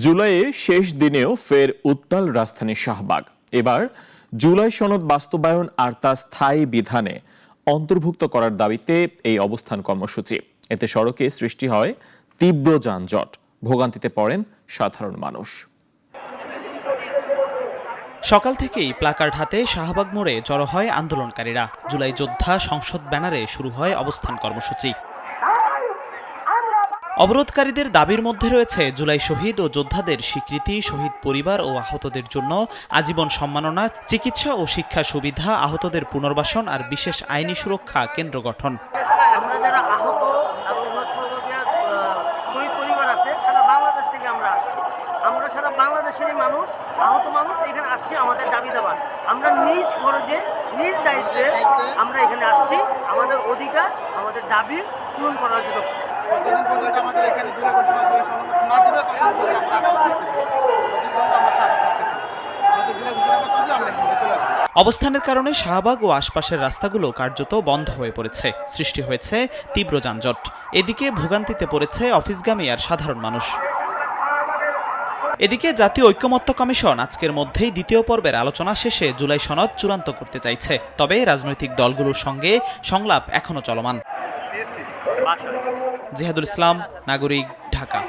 জুলাইয়ে শেষ দিনেও ফের উত্তাল রাজধানী শাহবাগ। এবার জুলাই সনদ বাস্তবায়ন আর তা স্থায়ী বিধানে অন্তর্ভুক্ত করার দাবিতে এই অবস্থান কর্মসূচি। এতে সড়কে সৃষ্টি হয় তীব্র যানজট, ভোগান্তিতে পড়েন সাধারণ মানুষ। সকাল থেকেই প্লাকার্ড হাতে শাহবাগ মোড়ে জড়ো হয় আন্দোলনকারীরা। জুলাই যোদ্ধা সংসদ ব্যানারে শুরু হয় অবস্থান কর্মসূচি। অবরোধকারীদের দাবির মধ্যে রয়েছে জুলাই শহীদ ও যোদ্ধাদের স্বীকৃতি, শহীদ পরিবার ও আহতদের জন্য আজীবন সম্মাননা, চিকিৎসা ও শিক্ষা সুবিধা, আহতদের পুনর্বাসন আর বিশেষ আইনি সুরক্ষা কেন্দ্র গঠন। আমরা যারা আহত এবং শহীদ পরিবার আছে, সারা বাংলাদেশ থেকে আমরা আসছি। আমরা সারা বাংলাদেশেরই মানুষ, আহত মানুষ এখানে আসছি আমাদের দাবি দেওয়া। আমরা নিজ খরচে, নিজ দায়িত্বে আমরা এখানে আসছি আমাদের অধিকার, আমাদের দাবি পূরণ করার জন্য। যতদিন পর্যন্ত আমাদের এখানে জুলাই ঘোষণা না দেবে ততদিন পর্যন্ত আমরা থাকতেছি, ততদিন পর্যন্ত আমরা সাথে থাকতেছি। আমাদের জুলাই ঘোষণাপত্র দিয়ে আমরা এখানে চলে যাবো। অবস্থানের কারণে শাহবাগ ও আশপাশের রাস্তাগুলো কার্যত বন্ধ হয়ে পড়েছে। সৃষ্টি হয়েছে তীব্র যানজট। এদিকে ভোগান্তিতে পড়েছে অফিসগামী আর সাধারণ মানুষ। এদিকে জাতীয় ঐক্যমত্য কমিশন আজকের মধ্যেই দ্বিতীয় পর্বের আলোচনা শেষে জুলাই সনদ চূড়ান্ত করতে চাইছে। তবে রাজনৈতিক দলগুলোর সঙ্গে সংলাপ এখনো চলমান। জিহাদুল ইসলাম, নাগরিক, ঢাকা।